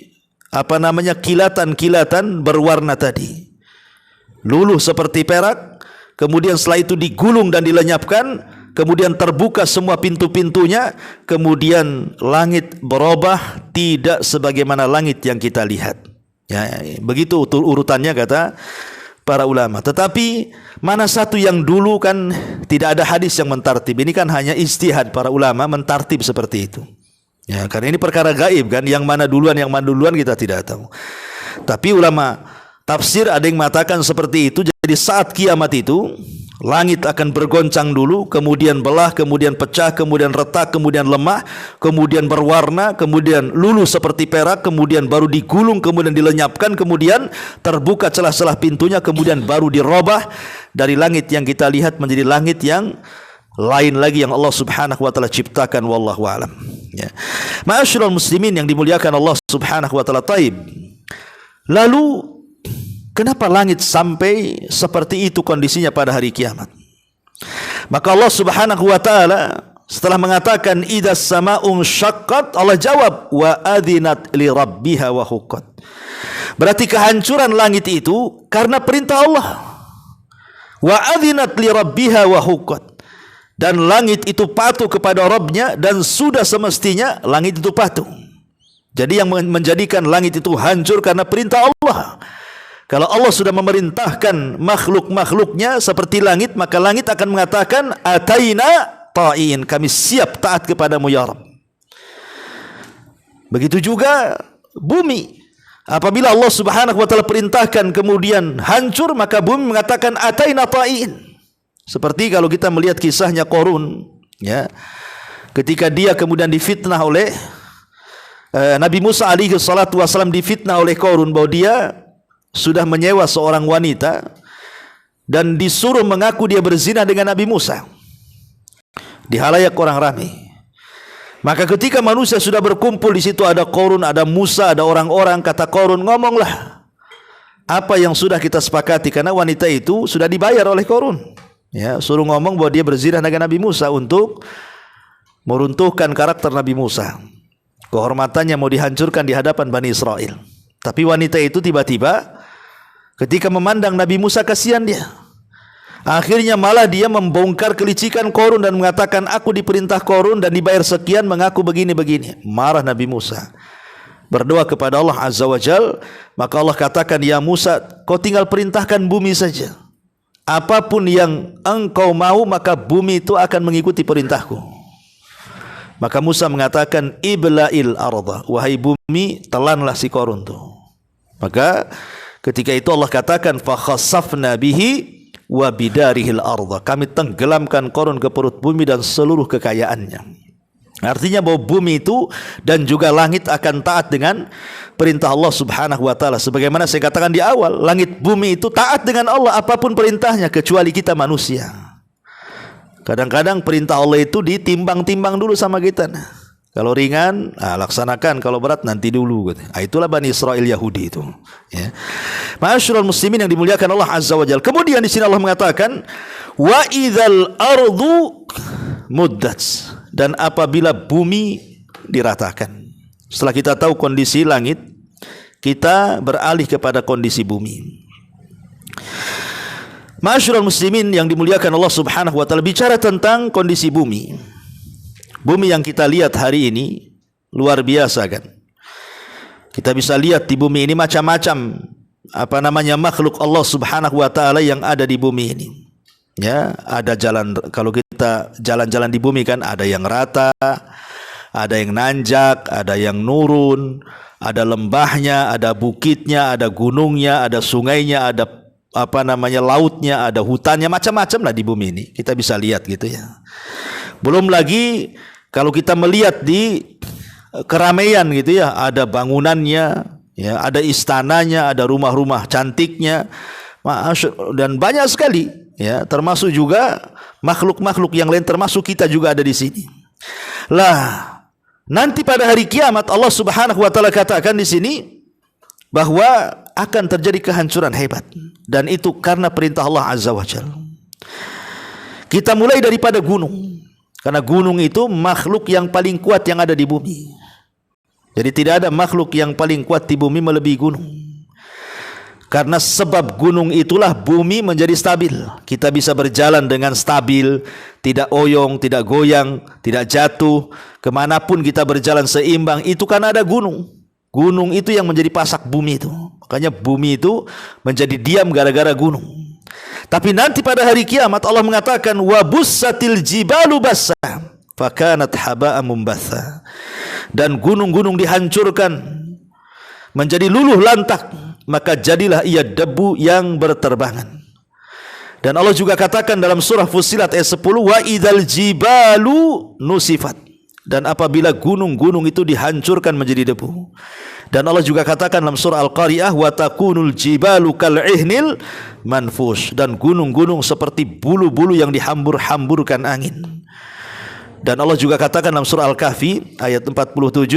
kilatan-kilatan berwarna tadi, luluh seperti perak. Kemudian setelah itu digulung dan dilenyapkan, kemudian terbuka semua pintu-pintunya, kemudian langit berubah tidak sebagaimana langit yang kita lihat. Ya, begitu urutannya kata para ulama. Tetapi mana satu yang dulu, kan tidak ada hadis yang mentartib. Ini kan hanya ijtihad para ulama mentartib seperti itu. Ya, karena ini perkara gaib kan, yang mana duluan kita tidak tahu. Tapi ulama tafsir ada yang mengatakan seperti itu. Jadi saat kiamat itu langit akan bergoncang dulu, kemudian belah, kemudian pecah, kemudian retak, kemudian lemah, kemudian berwarna, kemudian luluh seperti perak, kemudian baru digulung, kemudian dilenyapkan, kemudian terbuka celah-celah pintunya, kemudian baru dirubah dari langit yang kita lihat menjadi langit yang lain lagi yang Allah Subhanahu wa taala ciptakan, wallahu alam. Ya. Ma'asyiral muslimin yang dimuliakan Allah Subhanahu wa taala. Taib. Lalu kenapa langit sampai seperti itu kondisinya pada hari kiamat? Maka Allah Subhanahu wa taala setelah mengatakan idzas sama'un syaqqat, Allah jawab wa adzinat li rabbiha wa huqqat. Berarti kehancuran langit itu karena perintah Allah. Wa adzinat li rabbiha wa huqqat. Dan langit itu patuh kepada Rabbnya, dan sudah semestinya langit itu patuh. Jadi yang menjadikan langit itu hancur karena perintah Allah. Kalau Allah sudah memerintahkan makhluk-makhluknya seperti langit, maka langit akan mengatakan ataina ta'in, kami siap taat kepadamu ya Rabb. Begitu juga bumi. Apabila Allah Subhanahu wa taala perintahkan kemudian hancur, maka bumi mengatakan ataina ta'in. Seperti kalau kita melihat kisahnya Qarun, ya, ketika dia kemudian difitnah oleh Nabi Musa alaihi salatu wasallam, difitnah oleh Qarun bahwa dia sudah menyewa seorang wanita dan disuruh mengaku dia berzina dengan Nabi Musa di halayak orang ramai. Maka ketika manusia sudah berkumpul di situ, ada Qarun, ada Musa, ada orang-orang, kata Qarun, ngomonglah apa yang sudah kita sepakati, karena wanita itu sudah dibayar oleh Qarun. Ya, suruh ngomong bahwa dia berzina dengan Nabi Musa untuk meruntuhkan karakter Nabi Musa. Kehormatannya mau dihancurkan di hadapan Bani Israel. Tapi wanita itu tiba-tiba ketika memandang Nabi Musa, kasihan dia. Akhirnya malah dia membongkar kelicikan Qarun dan mengatakan, aku diperintah Qarun dan dibayar sekian mengaku begini-begini. Marah Nabi Musa, berdoa kepada Allah Azza wa Jal. Maka Allah katakan, ya Musa, kau tinggal perintahkan bumi saja. Apapun yang engkau mau, maka bumi itu akan mengikuti perintahku. Maka Musa mengatakan, ibla'il arda, wahai bumi, telanlah si Qarun itu. Maka ketika itu Allah katakan, fa khassafna bihi wa bidarihil arda, kami tenggelamkan Qarun ke perut bumi dan seluruh kekayaannya. Artinya bahwa bumi itu dan juga langit akan taat dengan perintah Allah Subhanahu wa taala. Sebagaimana saya katakan di awal, langit bumi itu taat dengan Allah apapun perintahnya, kecuali kita manusia. Kadang-kadang perintah Allah itu ditimbang-timbang dulu sama kita. Kalau ringan, laksanakan, kalau berat nanti dulu. Itulah Bani Israel Yahudi itu. Ya. Ma'asyiral muslimin yang dimuliakan Allah Azza wa Jalla. Kemudian di sini Allah mengatakan, wa idzal ardu muddat, dan apabila bumi diratakan. Setelah kita tahu kondisi langit, kita beralih kepada kondisi bumi. Ma'asyiral muslimin yang dimuliakan Allah Subhanahu wa taala, bicara tentang kondisi bumi. Bumi yang kita lihat hari ini luar biasa kan. Kita bisa lihat di bumi ini macam-macam makhluk Allah Subhanahu wa taala yang ada di bumi ini. Ya, ada jalan, kalau kita jalan-jalan di bumi kan ada yang rata, ada yang nanjak, ada yang nurun, ada lembahnya, ada bukitnya, ada gunungnya, ada sungainya, ada lautnya, ada hutannya, macam-macam lah di bumi ini. Kita bisa lihat gitu ya. Belum lagi kalau kita melihat di keramaian gitu ya, ada bangunannya, ya, ada istananya, ada rumah-rumah cantiknya, dan banyak sekali, ya, termasuk juga makhluk-makhluk yang lain, termasuk kita juga ada di sini. Lah, nanti pada hari kiamat Allah Subhanahu wa taala katakan di sini bahwa akan terjadi kehancuran hebat, dan itu karena perintah Allah Azza wa Jalla. Kita mulai daripada gunung, karena gunung itu makhluk yang paling kuat yang ada di bumi. Jadi tidak ada makhluk yang paling kuat di bumi melebihi gunung. Karena sebab gunung itulah bumi menjadi stabil. Kita bisa berjalan dengan stabil, tidak oyong, tidak goyang, tidak jatuh. Kemanapun kita berjalan seimbang, itu kan ada gunung. Gunung itu yang menjadi pasak bumi itu. Makanya bumi itu menjadi diam gara-gara gunung. Tapi nanti pada hari kiamat Allah mengatakan wa bussatil jibalu bassa fakanat haba'an mumbatha. Dan gunung-gunung dihancurkan menjadi luluh lantak, maka jadilah ia debu yang berterbangan. Dan Allah juga katakan dalam surah Fussilat ayat 10, wa idzal jibalu nusifat. Dan apabila gunung-gunung itu dihancurkan menjadi debu. Dan Allah juga katakan dalam surah Al-Qari'ah, wa takunul jibalu kal'ihnil manfush. Dan gunung-gunung seperti bulu-bulu yang dihambur-hamburkan angin. Dan Allah juga katakan dalam surah Al-Kahfi ayat 47,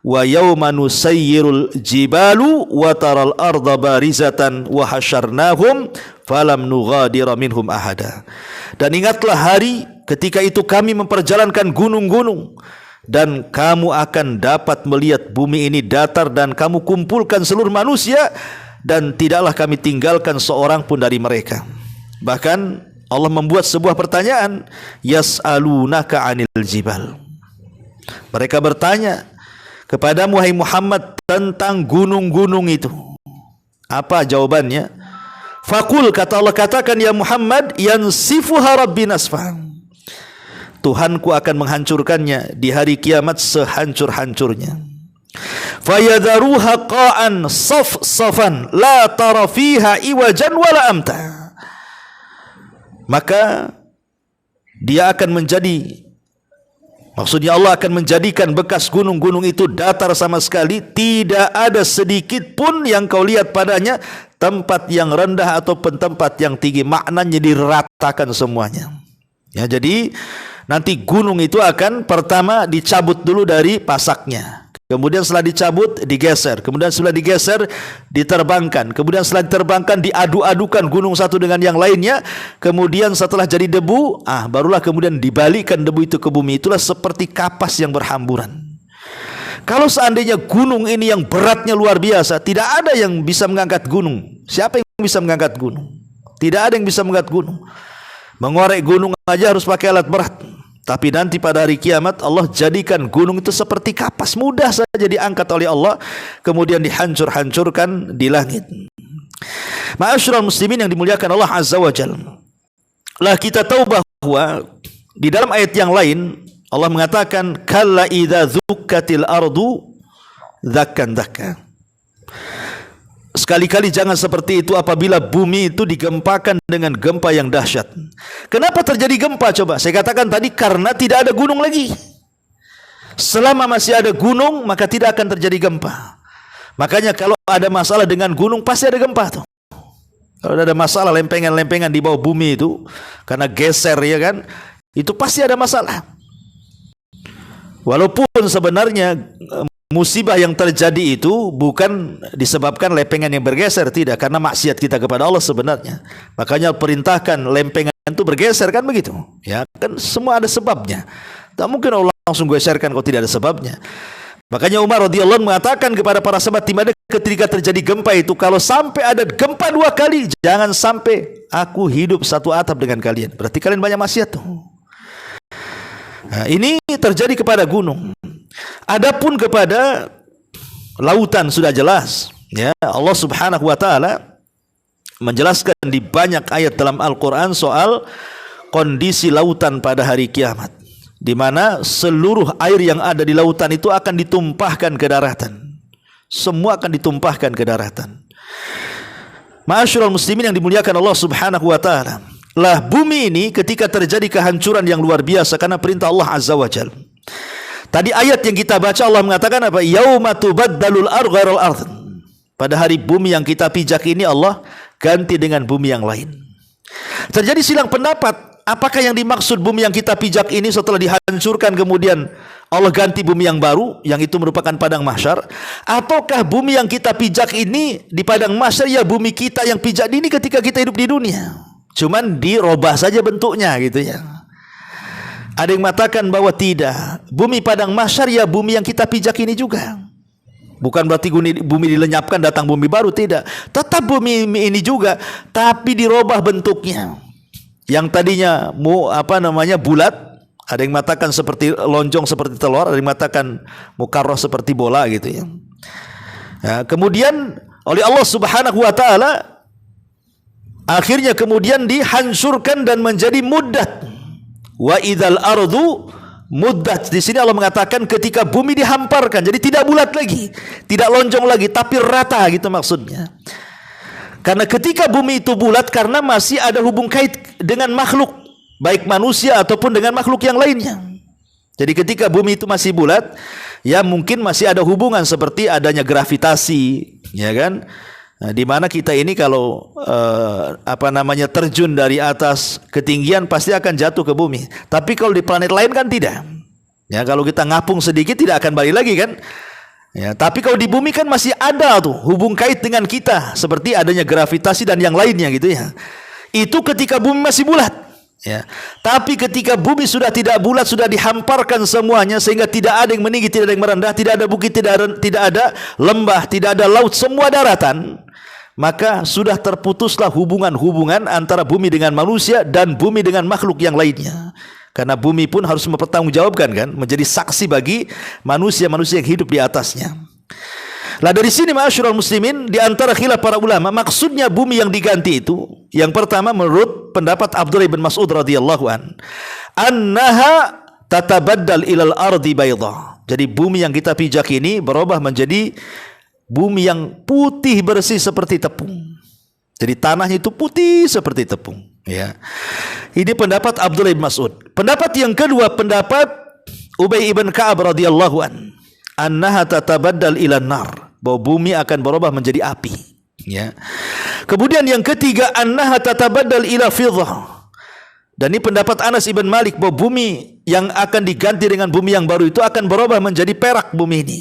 wa yauma nusayyirul jibalu wa taral arda barizatan wa hasyarnahum falam nughadira minhum ahada. Dan ingatlah hari ketika itu kami memperjalankan gunung-gunung dan kamu akan dapat melihat bumi ini datar dan kamu kumpulkan seluruh manusia dan tidaklah kami tinggalkan seorang pun dari mereka. Bahkan Allah membuat sebuah pertanyaan, yas'alunaka 'anil jibal. Mereka bertanya kepadamu wahai Muhammad tentang gunung-gunung itu. Apa jawabannya? Faqul, kata Allah, katakan ya Muhammad, yansifuha rabbi nasfa. Tuhanku akan menghancurkannya di hari kiamat sehancur-hancurnya. Fayadharuha qa'an saf-safan la tara fiha iwajan wala amta. Maka dia akan menjadi, maksudnya Allah akan menjadikan bekas gunung-gunung itu datar sama sekali, tidak ada sedikit pun yang kau lihat padanya tempat yang rendah ataupun tempat yang tinggi. Maknanya diratakan semuanya. Ya, jadi nanti gunung itu akan pertama dicabut dulu dari pasaknya. Kemudian setelah dicabut digeser, kemudian setelah digeser diterbangkan, kemudian setelah diterbangkan diadu-adukan gunung satu dengan yang lainnya, kemudian setelah jadi debu, barulah kemudian dibalikkan debu itu ke bumi. Itulah seperti kapas yang berhamburan. Kalau seandainya gunung ini yang beratnya luar biasa, tidak ada yang bisa mengangkat gunung. Siapa yang bisa mengangkat gunung? Tidak ada yang bisa mengangkat gunung. Mengorek gunung aja harus pakai alat berat. Tapi nanti pada hari kiamat Allah jadikan gunung itu seperti kapas, mudah saja diangkat oleh Allah, kemudian dihancur-hancurkan di langit. Ma'asyiral muslimin yang dimuliakan Allah Azza wa Jalla. Lah kita tahu bahwa di dalam ayat yang lain Allah mengatakan kalla idza dzukkatil ardu dzakkan dzakka. Sekali-kali jangan seperti itu apabila bumi itu digempakan dengan gempa yang dahsyat. Kenapa terjadi gempa coba? Saya katakan tadi karena tidak ada gunung lagi. Selama masih ada gunung maka tidak akan terjadi gempa. Makanya kalau ada masalah dengan gunung pasti ada gempa tuh. Kalau ada masalah lempengan-lempengan di bawah bumi itu karena geser ya kan, itu pasti ada masalah. Walaupun sebenarnya musibah yang terjadi itu bukan disebabkan lempengan yang bergeser, tidak, karena maksiat kita kepada Allah sebenarnya. Makanya perintahkan lempengan itu bergeser kan begitu. Ya kan semua ada sebabnya. Tak mungkin Allah langsung geserkan kalau tidak ada sebabnya. Makanya Umar radhiyallahu mengatakan kepada para sahabat ketika terjadi gempa itu, kalau sampai ada gempa 2 kali, jangan sampai aku hidup satu atap dengan kalian. Berarti kalian banyak maksiat tuh. Nah, ini terjadi kepada gunung. Adapun kepada lautan sudah jelas, ya. Allah Subhanahu wa taala menjelaskan di banyak ayat dalam Al-Qur'an soal kondisi lautan pada hari kiamat, di mana seluruh air yang ada di lautan itu akan ditumpahkan ke daratan. Semua akan ditumpahkan ke daratan. Ma'asyiral muslimin yang dimuliakan Allah Subhanahu wa taala. Lah bumi ini ketika terjadi kehancuran yang luar biasa karena perintah Allah Azza wa Jalla. Tadi ayat yang kita baca Allah mengatakan apa? Yauma tubaddalul ardu ghairal ardh. Pada hari bumi yang kita pijak ini Allah ganti dengan bumi yang lain. Terjadi silang pendapat, apakah yang dimaksud bumi yang kita pijak ini setelah dihancurkan kemudian Allah ganti bumi yang baru, yang itu merupakan padang mahsyar, ataukah bumi yang kita pijak ini di padang mahsyar ya bumi kita yang pijak ini ketika kita hidup di dunia. Cuman dirubah saja bentuknya gitu ya. Ada yang mengatakan bahwa tidak, bumi padang mahsyar ya bumi yang kita pijak ini juga. Bukan berarti bumi dilenyapkan datang bumi baru, tidak. Tetap bumi ini juga, tapi dirubah bentuknya. Yang tadinya bulat, ada yang mengatakan seperti lonjong seperti telur, ada yang mengatakan mukarrah seperti bola gitu ya. Ya, kemudian oleh Allah Subhanahu wa taala akhirnya kemudian dihancurkan dan menjadi muddat. Wa idzal ardu muddat. Di sini Allah mengatakan ketika bumi dihamparkan, jadi tidak bulat lagi, tidak lonjong lagi, tapi rata gitu maksudnya. Karena ketika bumi itu bulat, karena masih ada hubung kait dengan makhluk, baik manusia ataupun dengan makhluk yang lainnya. Jadi ketika bumi itu masih bulat, ya mungkin masih ada hubungan seperti adanya gravitasi, ya kan? Nah, di mana kita ini kalau terjun dari atas ketinggian pasti akan jatuh ke bumi. Tapi kalau di planet lain kan tidak. Ya, kalau kita ngapung sedikit tidak akan balik lagi kan? Ya, tapi kalau di bumi kan masih ada tuh hubung kait dengan kita, seperti adanya gravitasi dan yang lainnya gitu ya. Itu ketika bumi masih bulat. Ya. Tapi ketika bumi sudah tidak bulat, sudah dihamparkan semuanya sehingga tidak ada yang meninggi, tidak ada yang merendah, tidak ada bukit, tidak ada lembah, tidak ada laut, semua daratan, maka sudah terputuslah hubungan-hubungan antara bumi dengan manusia dan bumi dengan makhluk yang lainnya. Karena bumi pun harus mempertanggungjawabkan kan, menjadi saksi bagi manusia-manusia yang hidup di atasnya. Lah dari sini ma'asyiral muslimin, di antara khilaf para ulama, maksudnya bumi yang diganti itu, yang pertama menurut pendapat Abdullah bin Mas'ud radhiyallahu an, annaha tatabaddal ilal ardi bayda. Jadi bumi yang kita pijak ini berubah menjadi bumi yang putih bersih seperti tepung. Jadi tanahnya itu putih seperti tepung, ya. Ini pendapat Abdullah bin Mas'ud. Pendapat yang kedua, pendapat Ubay ibn Ka'ab radhiyallahu an, annaha tatabaddal ilan nar, bahwa bumi akan berubah menjadi api, ya. Kemudian yang ketiga, annaha tatabaddal ila fiddah. Dan ini pendapat Anas ibn Malik, bahwa bumi yang akan diganti dengan bumi yang baru itu akan berubah menjadi perak bumi ini.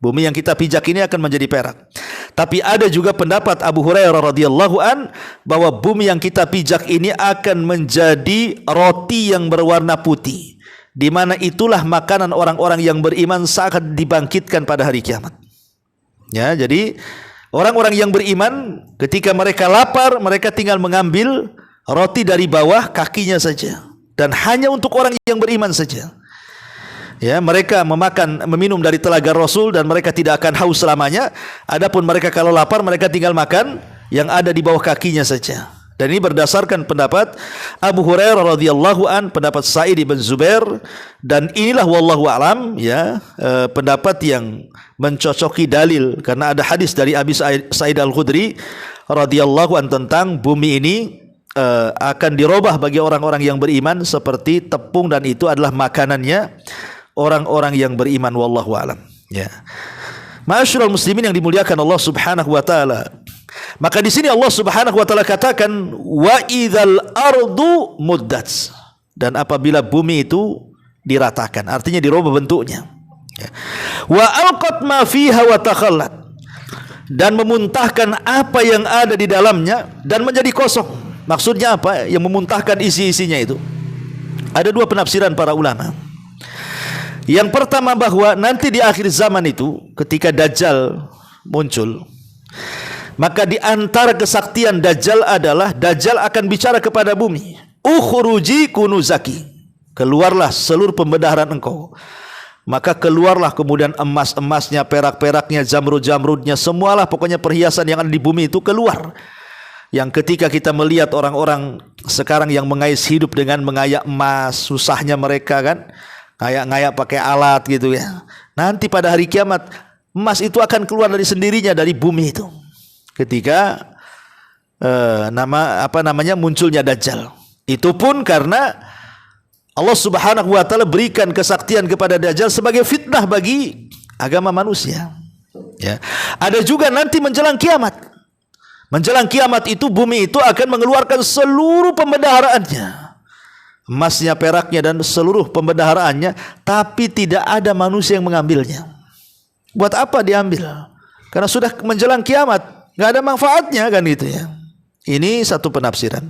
Bumi yang kita pijak ini akan menjadi perak. Tapi ada juga pendapat Abu Hurairah radhiyallahu an, bahwa bumi yang kita pijak ini akan menjadi roti yang berwarna putih, di mana itulah makanan orang-orang yang beriman saat dibangkitkan pada hari kiamat. Ya, jadi orang-orang yang beriman ketika mereka lapar, mereka tinggal mengambil roti dari bawah kakinya saja, dan hanya untuk orang yang beriman saja. Ya, mereka meminum dari telaga Rasul dan mereka tidak akan haus selamanya. Adapun mereka kalau lapar, mereka tinggal makan yang ada di bawah kakinya saja. Dan ini berdasarkan pendapat Abu Hurairah radhiyallahu an, pendapat Sa'id bin Zubair, dan inilah wallahu alam ya pendapat yang mencocoki dalil, karena ada hadis dari Abi Sa'id Al-Khudri radhiyallahu an tentang bumi ini akan dirubah bagi orang-orang yang beriman seperti tepung, dan itu adalah makanannya orang-orang yang beriman, wallahu alam, ya. Ma'asyiral muslimin yang dimuliakan Allah Subhanahu wa taala. Maka di sini Allah Subhanahu wa taala katakan wa idzal ardu muddat. Dan apabila bumi itu diratakan, artinya dirubah bentuknya. Wa alqat ma fiha wa takhallat. Dan memuntahkan apa yang ada di dalamnya dan menjadi kosong. Maksudnya apa? Yang memuntahkan isi-isinya itu. Ada dua penafsiran para ulama. Yang pertama, bahwa nanti di akhir zaman itu ketika Dajjal muncul, maka di antara kesaktian Dajjal adalah Dajjal akan bicara kepada bumi, ukhruji kunuzaki, keluarlah seluruh pembedaharan engkau. Maka keluarlah kemudian emas-emasnya, perak-peraknya, jamrud-jamrudnya, semualah pokoknya perhiasan yang ada di bumi itu keluar. Yang ketika kita melihat orang-orang sekarang yang mengais hidup dengan mengayak emas, susahnya mereka kan, ngayak-ngayak pakai alat gitu ya. Nanti pada hari kiamat emas itu akan keluar dari sendirinya dari bumi itu. Ketika munculnya Dajjal. Itu pun karena Allah Subhanahu wa taala berikan kesaktian kepada Dajjal sebagai fitnah bagi agama manusia. Ya. Ada juga nanti menjelang kiamat. Menjelang kiamat itu bumi itu akan mengeluarkan seluruh pembendaharaannya. Emasnya, peraknya, dan seluruh pembendaharaannya, tapi tidak ada manusia yang mengambilnya. Buat apa diambil? Karena sudah menjelang kiamat, nggak ada manfaatnya kan gitu ya. Ini satu penafsiran.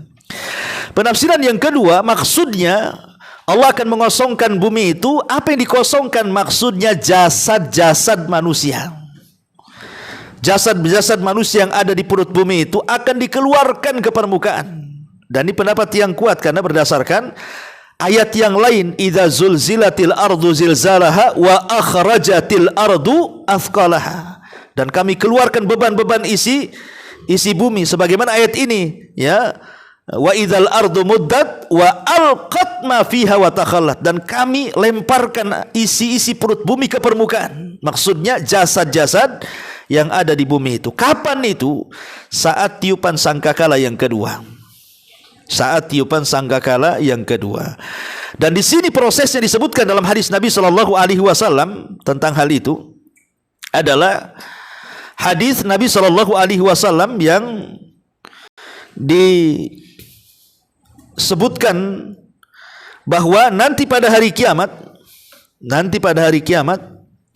Penafsiran yang kedua, maksudnya Allah akan mengosongkan bumi itu. Apa yang dikosongkan? Maksudnya jasad-jasad manusia. jasad-jasad manusia yang ada di perut bumi itu akan dikeluarkan ke permukaan. Dan ini pendapat yang kuat karena berdasarkan ayat yang lain, idza zulzilatil ardu zilzalaha wa akhrajatil ardu athqalaha. Dan kami keluarkan beban-beban isi bumi sebagaimana ayat ini, ya. Wa idzal ardu muddat wa alqat ma fiha wa takhallat. Dan kami lemparkan isi perut bumi ke permukaan. Maksudnya jasad-jasad yang ada di bumi itu. Kapan itu? Saat tiupan sangkakala yang kedua. Saat tiupan sangkakala yang kedua. Dan di sini prosesnya disebutkan dalam hadis Nabi sallallahu alaihi wasallam tentang hal itu adalah hadis Nabi sallallahu alaihi wasallam yang disebutkan bahwa nanti pada hari kiamat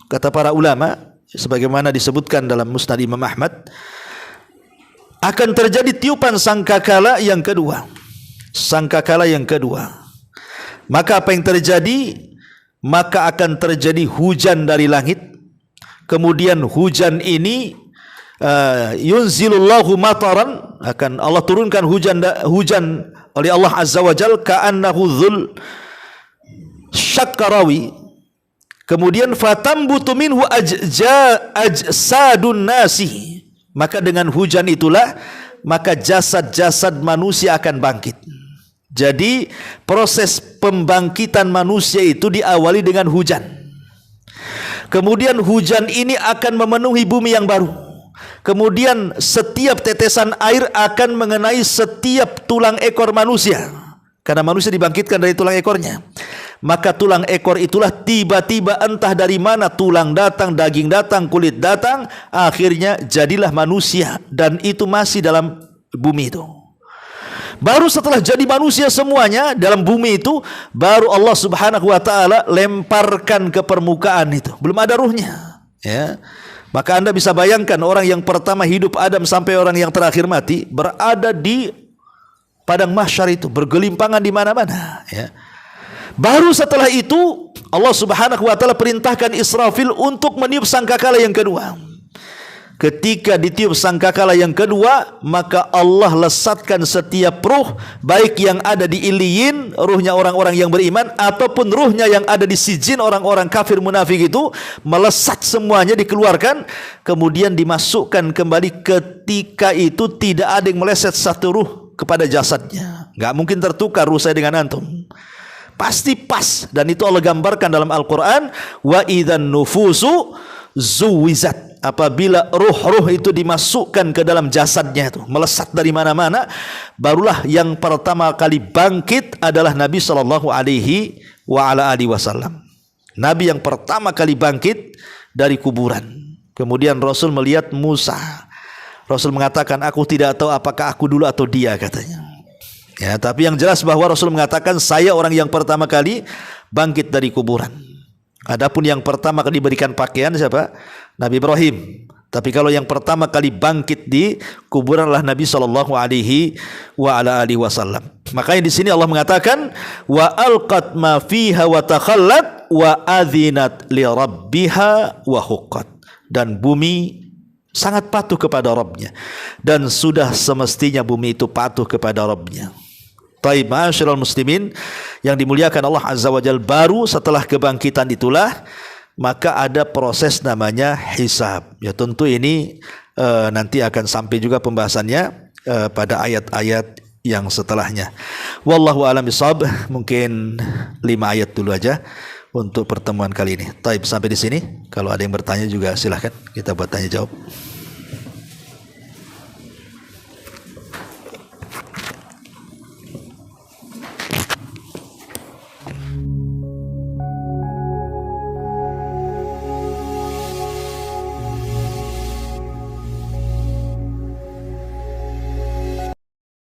kata para ulama sebagaimana disebutkan dalam Musnad Imam Ahmad, akan terjadi tiupan sangkakala yang kedua. Maka apa yang terjadi? Maka akan terjadi hujan dari langit. Kemudian hujan ini yunzilullahu mataran, akan Allah turunkan hujan oleh Allah Azza wa Jalla, ka'annahu dzul syakkarawi. Kemudian fatambutu minhu ajsadun nasi. Maka dengan hujan itulah maka jasad-jasad manusia akan bangkit. Jadi proses pembangkitan manusia itu diawali dengan hujan. Kemudian hujan ini akan memenuhi bumi yang baru. Kemudian setiap tetesan air akan mengenai setiap tulang ekor manusia. Karena manusia dibangkitkan dari tulang ekornya. Maka tulang ekor itulah tiba-tiba entah dari mana tulang datang, daging datang, kulit datang, akhirnya jadilah manusia. Dan itu masih dalam bumi itu. Baru setelah jadi manusia semuanya dalam bumi itu, baru Allah Subhanahu wa taala lemparkan ke permukaan itu. Belum ada ruhnya, ya. Maka Anda bisa bayangkan orang yang pertama hidup Adam sampai orang yang terakhir mati berada di padang mahsyar itu, bergelimpangan di mana-mana, ya. Baru setelah itu Allah Subhanahu wa taala perintahkan Israfil untuk meniup sangkakala yang kedua. Ketika ditiup sangkakala yang kedua, maka Allah lesatkan setiap ruh, baik yang ada di Iliyin, ruhnya orang-orang yang beriman, ataupun ruhnya yang ada di Sijin, orang-orang kafir munafik itu, melesat semuanya dikeluarkan, kemudian dimasukkan kembali. Ketika itu tidak ada yang meleset satu ruh kepada jasadnya. Gak mungkin tertukar ruh saya dengan antum. Pasti pas. Dan itu Allah gambarkan dalam Al-Quran, wa idzan nufusu zuwizat. Apabila ruh-ruh itu dimasukkan ke dalam jasadnya itu, melesat dari mana-mana, barulah yang pertama kali bangkit adalah Nabi sallallahu alaihi wasallam. Nabi yang pertama kali bangkit dari kuburan. Kemudian Rasul melihat Musa. Rasul mengatakan, aku tidak tahu apakah aku dulu atau dia, katanya. Ya, tapi yang jelas bahwa Rasul mengatakan, saya orang yang pertama kali bangkit dari kuburan. Adapun yang pertama kali diberikan pakaian siapa? Nabi Ibrahim. Tapi kalau yang pertama kali bangkit di kuburan adalah Nabi sallallahu alaihi wasallam. Makanya di sini Allah mengatakan, wa alqat ma fiha wa takhallat wa adzinat li rabbiha wa huqqat. Dan bumi sangat patuh kepada Rabbnya, dan sudah semestinya bumi itu patuh kepada Rabbnya. Taib, ma'asyiral muslimin yang dimuliakan Allah Azza wa Jalla, baru setelah kebangkitan itulah maka ada proses namanya hisab. Ya tentu ini nanti akan sampai juga pembahasannya pada ayat-ayat yang setelahnya. Wallahu a'lam bishawab. Mungkin 5 ayat dulu aja untuk pertemuan kali ini. Taib, sampai di sini. Kalau ada yang bertanya juga silahkan kita buat tanya jawab.